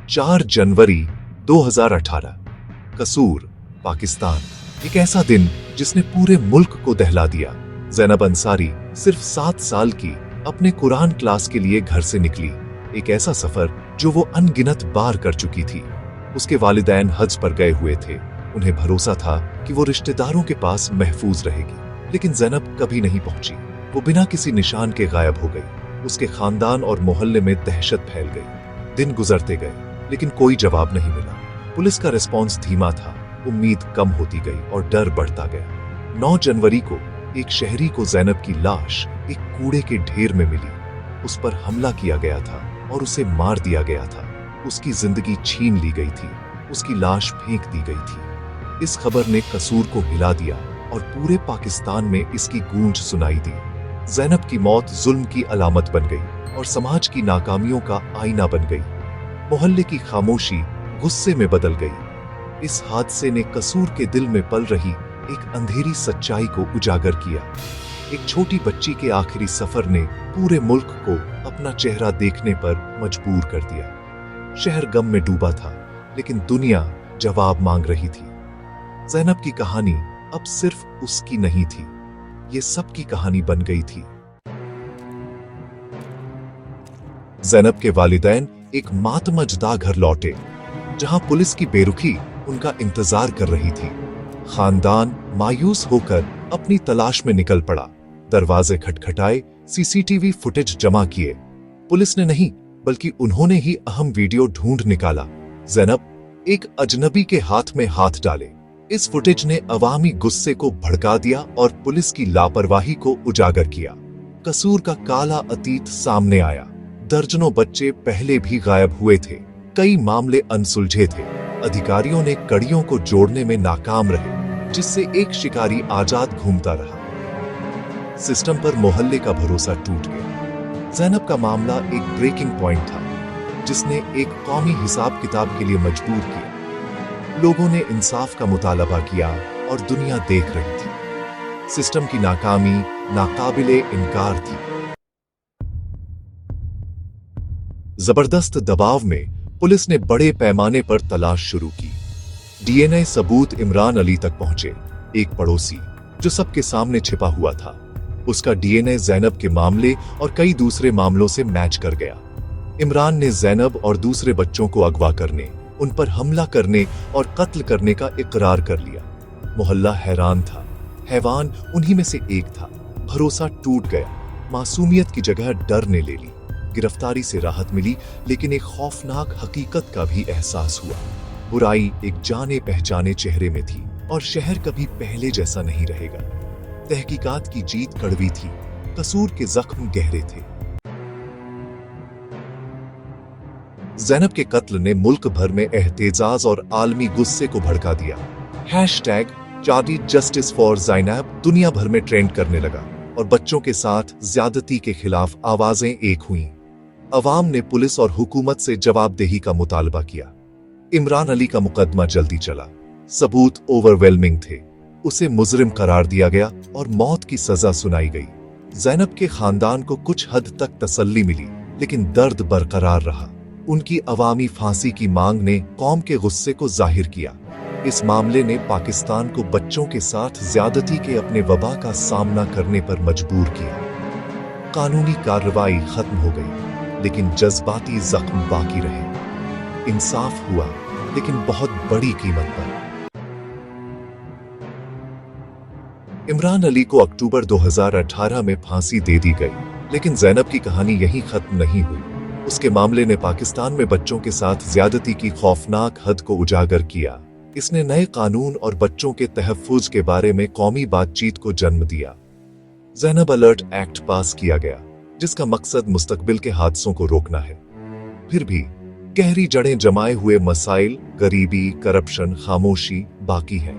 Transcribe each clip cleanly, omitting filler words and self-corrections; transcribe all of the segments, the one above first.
4 जनवरी 2018, कसूर, पाकिस्तान। एक ऐसा दिन जिसने पूरे मुल्क को दहला दिया। ज़ैनब अंसारी सिर्फ 7 साल की अपने कुरान क्लास के लिए घर से निकली। एक ऐसा सफर जो वो अनगिनत बार कर चुकी थी। उसके वालिदैन हज पर गए हुए थे। उन्हें भरोसा था कि वो रिश्तेदारों के पास महफूज रहेगी, लेकिन ज़ैनब कभी नहीं पहुंची। वो बिना किसी निशान के गायब हो गई। उसके खानदान और मोहल्ले में दहशत फैल गई। दिन गुजरते गए, लेकिन कोई जवाब नहीं मिला। पुलिस का रिस्पॉन्स धीमा था, उम्मीद कम होती गई और डर बढ़ता गया। 9 जनवरी को एक शहरी को ज़ैनब की लाश एक कूड़े के ढेर में मिली। उस पर हमला किया गया था और उसे मार दिया गया था। उसकी जिंदगी छीन ली गई थी, उसकी लाश फेंक दी गई थी। इस खबर ने कसूर को हिला दिया और पूरे पाकिस्तान में इसकी गूंज सुनाई दी। ज़ैनब की मौत जुल्म की अलामत बन गई और समाज की नाकामियों का आईना बन गई। मोहल्ले की खामोशी गुस्से में बदल गई। इस हादसे ने कसूर के दिल में पल रही एक अंधेरी सच्चाई को उजागर किया। एक छोटी बच्ची के आखिरी सफर ने पूरे मुल्क को अपना चेहरा देखने पर मजबूर कर दिया। शहर गम में डूबा था, लेकिन दुनिया जवाब मांग रही थी। ज़ैनब की कहानी अब सिर्फ उसकी नहीं थी, ये सबकी कहानी बन गई थी। ज़ैनब के वालिदैन एक मातमजदा घर लौटे, जहां पुलिस की बेरुखी उनका इंतजार कर रही थी। खानदान मायूस होकर अपनी तलाश में निकल पड़ा। दरवाजे खटखटाए, सीसीटीवी फुटेज जमा किए। पुलिस ने नहीं, बल्कि उन्होंने ही अहम वीडियो ढूंढ निकाला। ज़ैनब एक अजनबी के हाथ में हाथ डाले। इस फुटेज ने अवामी गुस्से को भड़का दिया और पुलिस की लापरवाही को उजागर किया। कसूर का काला अतीत सामने आया। दर्जनों बच्चे पहले भी गायब हुए थे। कई मामले अनसुलझे थे। अधिकारियों ने कड़ियों को जोड़ने में नाकाम रहे, जिससे एक शिकारी आजाद घूमता रहा। सिस्टम पर मोहल्ले का भरोसा टूट गया। ज़ैनब का मामला एक ब्रेकिंग पॉइंट था, जिसने एक कौमी हिसाब किताब के लिए मजबूर किया। लोगों ने इंसाफ का मुतालबा किया और दुनिया देख रही थी। सिस्टम की नाकामी नाकाबिले इनकार थी। जबरदस्त दबाव में पुलिस ने बड़े पैमाने पर तलाश शुरू की। डीएनए सबूत इमरान अली तक पहुंचे, एक पड़ोसी जो सबके सामने छिपा हुआ था। उसका डीएनए ज़ैनब के मामले और कई दूसरे मामलों से मैच कर गया। इमरान ने ज़ैनब और दूसरे बच्चों को अगवा करने, उन पर हमला करने और कत्ल करने का इकरार कर लिया। मोहल्ला हैरान था। हैवान उन्हीं में से एक था। भरोसा टूट गया। मासूमियत की जगह डर ने ले ली। गिरफ्तारी से राहत मिली, लेकिन एक खौफनाक हकीकत का भी एहसास हुआ। बुराई एक जाने पहचाने चेहरे में थी और शहर कभी पहले जैसा नहीं रहेगा। तहकीकात की जीत कड़वी थी, कसूर के जख्म गहरे थे। ज़ैनब के कत्ल ने मुल्क भर में एहतेजाज और आलमी गुस्से को भड़का दिया। #चार्ली जस्टिस फॉर ज़ैनब दुनिया भर में ट्रेंड करने लगा और बच्चों के साथ ज्यादती के खिलाफ आवाजें एक हुईं। अवाम ने पुलिस और हुकूमत से जवाबदेही का मुतालबा किया। इमरान अली का मुकदमा जल्दी चला। सबूत ओवरवेलमिंग थे। उसे मुजरिम करार दिया गया और मौत की सजा सुनाई गई। ज़ैनब के खानदान को कुछ हद तक तसल्ली मिली, लेकिन दर्द बरकरार रहा। उनकी अवामी फांसी की मांग ने कौम के गुस्से को जाहिर किया। इस मामले ने पाकिस्तान को बच्चों के साथ ज्यादती के अपने वबा का सामना करने पर मजबूर किया। कानूनी कार्रवाई खत्म हो गई, लेकिन जज्बाती जख्म बाकी रहे। इंसाफ हुआ, लेकिन बहुत बड़ी कीमत पर। इमरान अली को अक्टूबर 2018 में फांसी दे दी गई, लेकिन ज़ैनब की कहानी यहीं खत्म नहीं हुई। उसके मामले ने पाकिस्तान में बच्चों के साथ ज्यादती की खौफनाक हद को उजागर किया। इसने नए कानून और बच्चों के तहफ़्फ़ुज़ के बारे में कौमी बातचीत को जन्म दिया। ज़ैनब अलर्ट एक्ट पास किया गया, जिसका मकसद मुस्तकबिल के हादसों को रोकना है। फिर भी गहरी जड़ें जमाए हुए मसाइल, गरीबी, करप्शन, खामोशी बाकी है।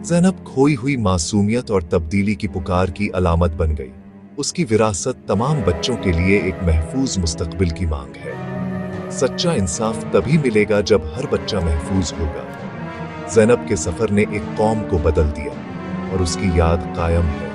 ज़ैनब खोई हुई मासूमियत और तब्दीली की पुकार की अलामत बन गई। उसकी विरासत तमाम बच्चों के लिए एक महफूज मुस्तकबिल की मांग है। सच्चा इंसाफ तभी मिलेगा जब हर बच्चा महफूज होगा। ज़ैनब के सफर ने एक कौम को बदल दिया और उसकी याद कायम है।